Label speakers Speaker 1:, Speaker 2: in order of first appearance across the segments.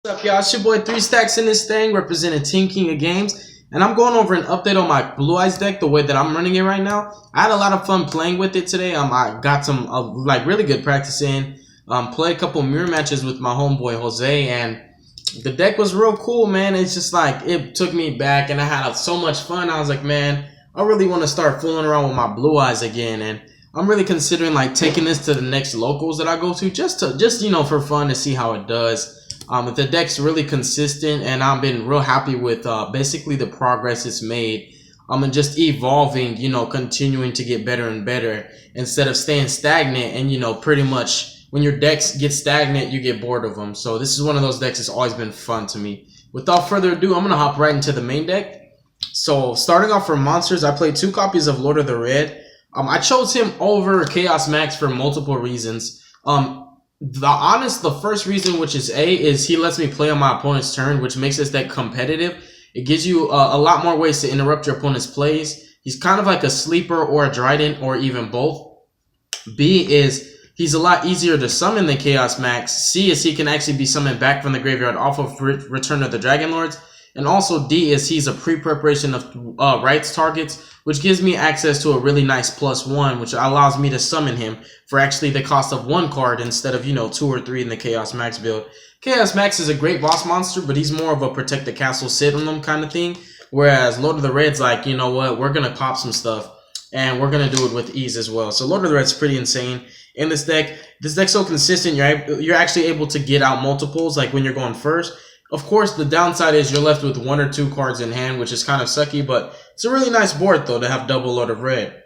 Speaker 1: What's up, y'all? It's your boy 3 Stacks in this thing, representing Team King of Games. And I'm going over an update on my Blue Eyes deck, the way that I'm running it right now. I had a lot of fun playing with it today. I got some really good practice in. Played a couple mirror matches with my homeboy Jose, and the deck was real cool, man. It's just like, it took me back, and I had so much fun. I was like, man, I really want to start fooling around with my Blue Eyes again, and I'm really considering like taking this to the next locals that I go to, just you know, for fun, to see how it does. The deck's really consistent, and I've been real happy with basically the progress it's made. And just evolving, you know, continuing to get better and better instead of staying stagnant. And, you know, pretty much when your decks get stagnant, you get bored of them. So this is one of those decks that's always been fun to me. Without further ado, I'm going to hop right into the main deck. So starting off for monsters, I played 2 copies of Lord of the Red. I chose him over Chaos Max for multiple reasons. The first reason, which is is he lets me play on my opponent's turn, which makes this deck competitive. It gives you a lot more ways to interrupt your opponent's plays. He's kind of like a sleeper or a Trident or even both. B is he's a lot easier to summon than Chaos Max. C is he can actually be summoned back from the graveyard off of Return of the Dragon Lords. And also D is he's a pre-preparation of rights targets, which gives me access to a really nice +1, which allows me to summon him for actually the cost of 1 card instead of, you know, 2 or 3 in the Chaos Max build. Chaos Max is a great boss monster, but he's more of a protect the castle, sit on them kind of thing. Whereas Lord of the Red's like, you know what, we're going to pop some stuff, and we're going to do it with ease as well. So Lord of the Red's pretty insane in this deck. This deck's so consistent, you're actually able to get out multiples like when you're going first. Of course, the downside is you're left with 1 or 2 cards in hand, which is kind of sucky, but it's a really nice board, though, to have double Lord of Red.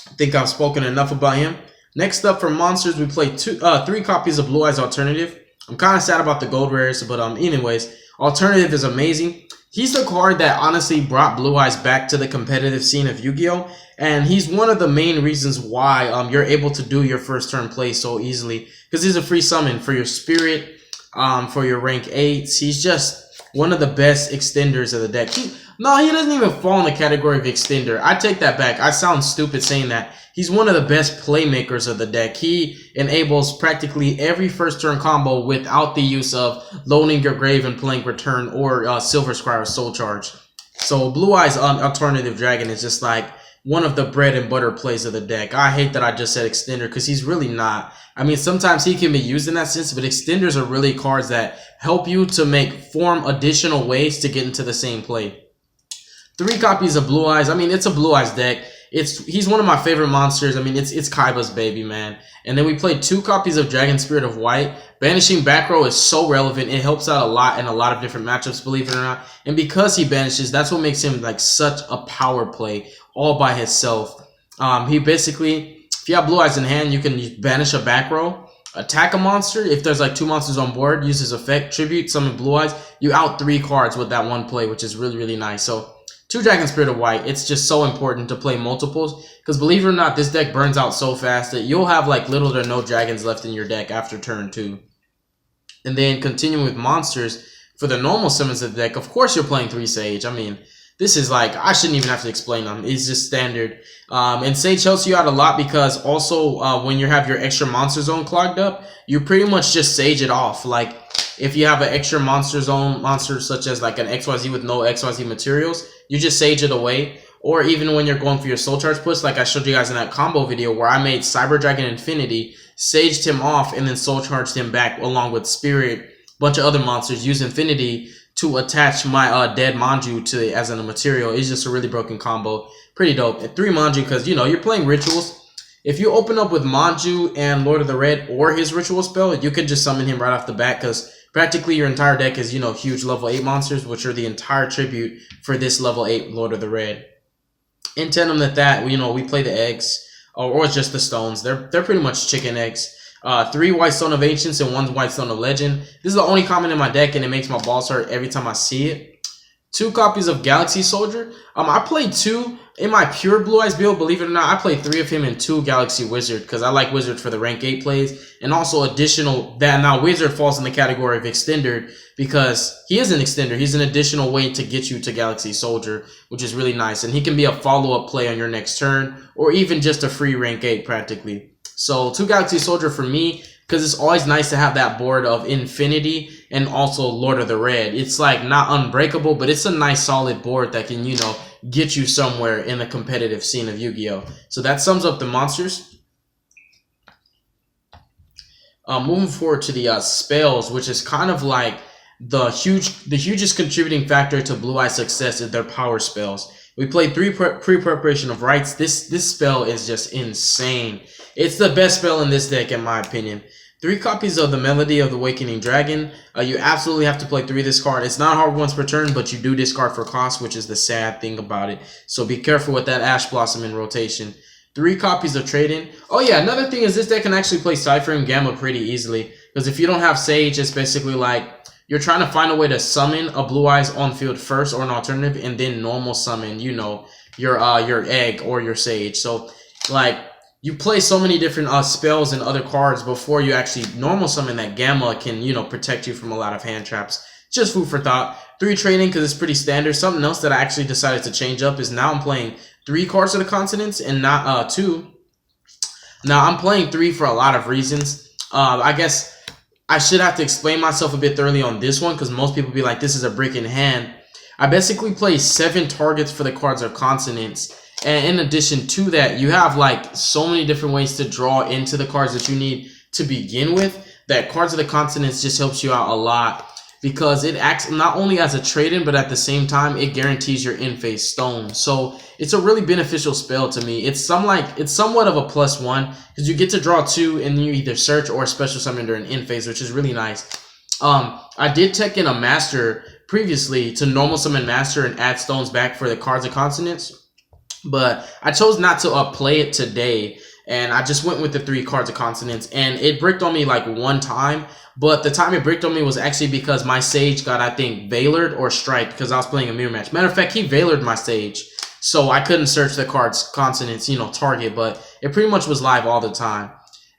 Speaker 1: I think I've spoken enough about him. Next up for monsters, we played 3 copies of Blue Eyes Alternative. I'm kind of sad about the gold rares, but anyways, Alternative is amazing. He's the card that honestly brought Blue Eyes back to the competitive scene of Yu-Gi-Oh! And he's one of the main reasons why you're able to do your first turn play so easily, because he's a free summon for your Spirit, for your rank 8s. He's just one of the best extenders of the deck. He doesn't even fall in the category of extender. I take that back. I sound stupid saying that. He's one of the best playmakers of the deck. He enables practically every first turn combo without the use of loading your grave and playing return or Silver Scryer Soul Charge. So Blue Eyes Alternative Dragon is just like one of the bread and butter plays of the deck. I hate that I just said extender, because he's really not. I mean, sometimes he can be used in that sense, but extenders are really cards that help you to form additional ways to get into the same play. 3 copies of Blue Eyes. I mean, it's a Blue Eyes deck. He's one of my favorite monsters. I mean, it's Kaiba's baby, man. And then we played 2 copies of Dragon Spirit of White. Banishing back row is so relevant. It helps out a lot in a lot of different matchups, believe it or not. And because he banishes, that's what makes him like such a power play all by himself. He basically, if you have Blue Eyes in hand, you can banish a back row, attack a monster. If there's like 2 monsters on board, use his effect, tribute, summon Blue Eyes. You out 3 cards with that one play, which is really, really nice. So 2 Dragon Spirit of White. It's just so important to play multiples, because believe it or not, this deck burns out so fast that you'll have like little to no dragons left in your deck after turn 2. And then continuing with monsters, for the normal summons of the deck, of course you're playing 3 Sage. I mean, this is like, I shouldn't even have to explain them. It's just standard. And Sage helps you out a lot, because also when you have your extra monster zone clogged up, you pretty much just Sage it off. Like, if you have an extra monster zone monster such as like an XYZ with no XYZ materials, you just Sage it away. Or even when you're going for your Soul Charge push, like I showed you guys in that combo video where I made Cyber Dragon Infinity, saged him off, and then Soul Charged him back along with Spirit, bunch of other monsters, use Infinity to attach my dead Manju to it as a material. It's just a really broken combo. Pretty dope. And 3 Manju, because, you know, you're playing rituals. If you open up with Manju and Lord of the Red or his ritual spell, you can just summon him right off the bat, because practically your entire deck is, you know, huge level 8 monsters, which are the entire tribute for this level 8 Lord of the Red. In tandem with that, you know, we play the eggs, or just the stones. They're pretty much chicken eggs. 3 White Stone of Ancients and 1 White Stone of Legend. This is the only common in my deck, and it makes my balls hurt every time I see it. 2 copies of Galaxy Soldier. I played 2 in my pure Blue Eyes build, believe it or not. I played 3 of him in 2 Galaxy Wizard, because I like Wizard for the rank 8 plays, and also additional, that now Wizard falls in the category of extender, because he is an extender. He's an additional way to get you to Galaxy Soldier, which is really nice, and he can be a follow-up play on your next turn, or even just a free rank 8 practically. So 2 Galaxy Soldier for me, because it's always nice to have that board of Infinity and also Lord of the Red. It's like not unbreakable, but it's a nice solid board that can, you know, get you somewhere in the competitive scene of Yu-Gi-Oh. So that sums up the monsters. Moving forward to the spells, which is kind of like the hugest contributing factor to Blue Eye's success is their power spells. We played 3 pre-preparation of rights. This spell is just insane. It's the best spell in this deck, in my opinion. 3 copies of the Melody of the Awakening Dragon. You absolutely have to play 3 of this card. It's not hard once per turn, but you do discard for cost, which is the sad thing about it. So be careful with that Ash Blossom in rotation. 3 copies of Trade-In. Oh yeah, another thing is this deck can actually play Cypher and Gamma pretty easily. Because if you don't have Sage, it's basically like you're trying to find a way to summon a Blue Eyes on field first, or an alternative, and then normal summon, you know, your Egg or your Sage. So like you play so many different spells and other cards before you actually normal summon that Gamma can, you know, protect you from a lot of hand traps. Just food for thought. 3 Trade-In because it's pretty standard. Something else that I actually decided to change up is now I'm playing 3 cards of the continents and not 2. Now I'm playing 3 for a lot of reasons. I guess I should have to explain myself a bit thoroughly on this one because most people be like, this is a brick in hand. I basically play 7 targets for the cards of consonants. And in addition to that, you have like so many different ways to draw into the cards that you need to begin with, that cards of the consonants just helps you out a lot because it acts not only as a trade-in, but at the same time, it guarantees your in-phase stone. So it's a really beneficial spell to me. It's somewhat of a +1 because you get to draw 2 and you either search or special summon during in-phase, which is really nice. I did tech in a master previously to normal summon master and add stones back for the cards of consonants. But I chose not to play it today, and I just went with the 3 cards of consonants, and it bricked on me like 1 time, but the time it bricked on me was actually because my Sage got, I think, Veilered or Striped because I was playing a mirror match. Matter of fact, he Veilered my Sage, so I couldn't search the cards consonants, you know, target, but it pretty much was live all the time.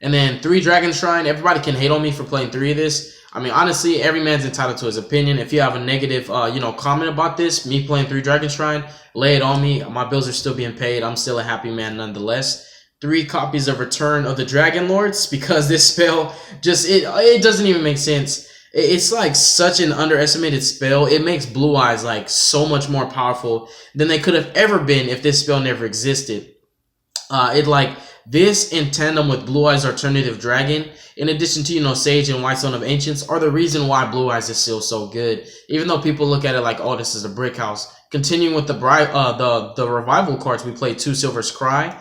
Speaker 1: And then 3 Dragon Shrine. Everybody can hate on me for playing 3 of this. I mean, honestly, every man's entitled to his opinion. If you have a negative, you know, comment about this, me playing 3 Dragon Shrine, lay it on me. My bills are still being paid. I'm still a happy man nonetheless. 3 copies of Return of the Dragon Lords because this spell just, it doesn't even make sense. It's like such an underestimated spell. It makes Blue Eyes like so much more powerful than they could have ever been if this spell never existed. This in tandem with Blue Eyes Alternative Dragon, in addition to, you know, Sage and White Stone of Ancients, are the reason why Blue Eyes is still so good. Even though people look at it like, oh, this is a brick house. Continuing with the revival cards, we played 2 Silver's Cry.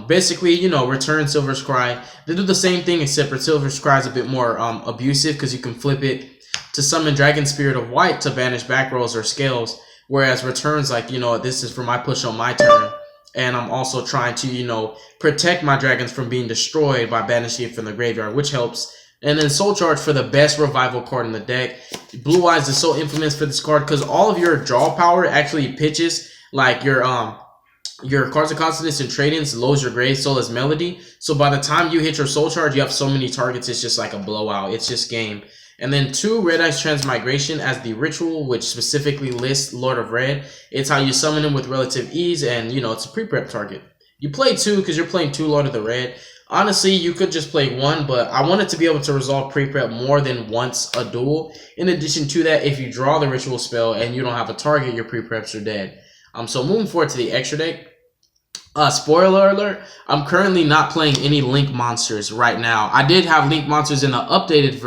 Speaker 1: Basically, you know, return Silver's Cry. They do the same thing, except for Silver's Cry is a bit more abusive because you can flip it to summon Dragon Spirit of White to banish back rolls or scales. Whereas returns, like, you know, this is for my push on my turn. And I'm also trying to, you know, protect my dragons from being destroyed by banishing it from the graveyard, which helps. And then Soul Charge for the best revival card in the deck. Blue Eyes is so infamous for this card because all of your draw power actually pitches like your cards of consonants and trade-ins lowers your grave soul as melody. So by the time you hit your Soul Charge, you have so many targets, it's just like a blowout. It's just game. And then 2 Red Eyes Transmigration as the ritual, which specifically lists Lord of Red. It's how you summon him with relative ease, and, you know, it's a pre-prep target. You play 2 because you're playing 2 Lord of the Red. Honestly, you could just play 1, but I wanted to be able to resolve pre-prep more than once a duel. In addition to that, if you draw the ritual spell and you don't have a target, your pre-preps are dead. So moving forward to the extra deck. Spoiler alert, I'm currently not playing any Link monsters right now. I did have Link monsters in the updated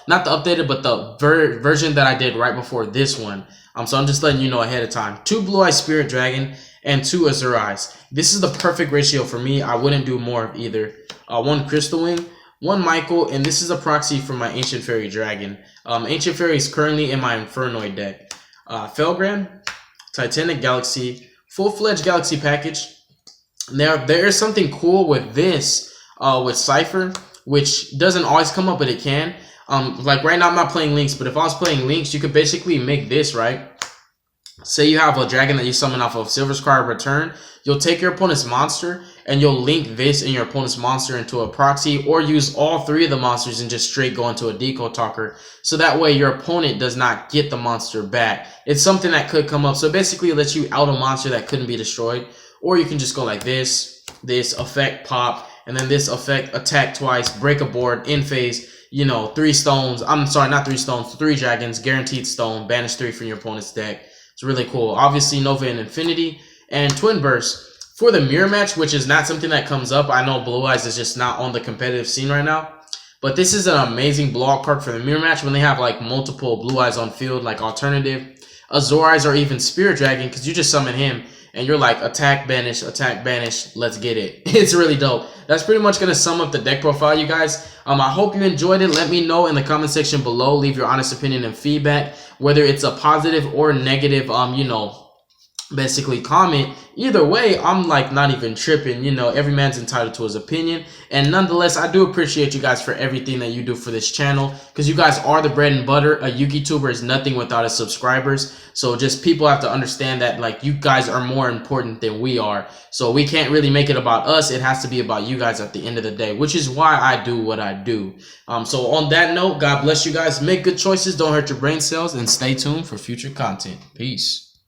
Speaker 1: not the updated, but the version that I did right before this one. So I'm just letting you know ahead of time. 2 Blue Eye Spirit Dragon and 2 Azure Eyes. This is the perfect ratio for me. I wouldn't do more of either. 1 Crystal Wing, 1 Michael, and this is a proxy for my Ancient Fairy Dragon. Ancient Fairy is currently in my Infernoid deck. Felgran, Titanic Galaxy, full-fledged Galaxy package. Now, there is something cool with this, with Cypher, which doesn't always come up, but it can. Like right now, I'm not playing Links, but if I was playing Links, you could basically make this, right? Say you have a dragon that you summon off of Silver's Cry Return. You'll take your opponent's monster, and you'll link this and your opponent's monster into a proxy, or use all 3 of the monsters and just straight go into a Deco Talker. So that way, your opponent does not get the monster back. It's something that could come up. So basically, it lets you out a monster that couldn't be destroyed. Or you can just go like this effect pop, and then this effect attack twice, break a board, in phase. you know, 3 stones. I'm sorry, not 3 stones, 3 dragons, guaranteed stone, banish 3 from your opponent's deck. It's really cool. Obviously, Nova and Infinity, and Twin Burst for the mirror match, which is not something that comes up. I know Blue Eyes is just not on the competitive scene right now. But this is an amazing blowout card for the mirror match when they have like multiple Blue Eyes on field, like alternative Azure Eyes or even Spirit Dragon, because you just summon him and you're like attack, banish, let's get it. It's really dope. That's pretty much going to sum up the deck profile, you guys. I hope you enjoyed it. Let me know in the comment section below. Leave your honest opinion and feedback, whether it's a positive or negative, you know, basically comment. Either way, I'm like not even tripping. You know, every man's entitled to his opinion, and nonetheless, I do appreciate you guys for everything that you do for this channel, because you guys are the bread and butter. A YouTuber is nothing without his subscribers. So just people have to understand that like you guys are more important than we are. So we can't really make it about us. It has to be about you guys at the end of the day, which is why I do what I do. So on that note, God bless you guys. Make good choices, don't hurt your brain cells, and stay tuned for future content. Peace.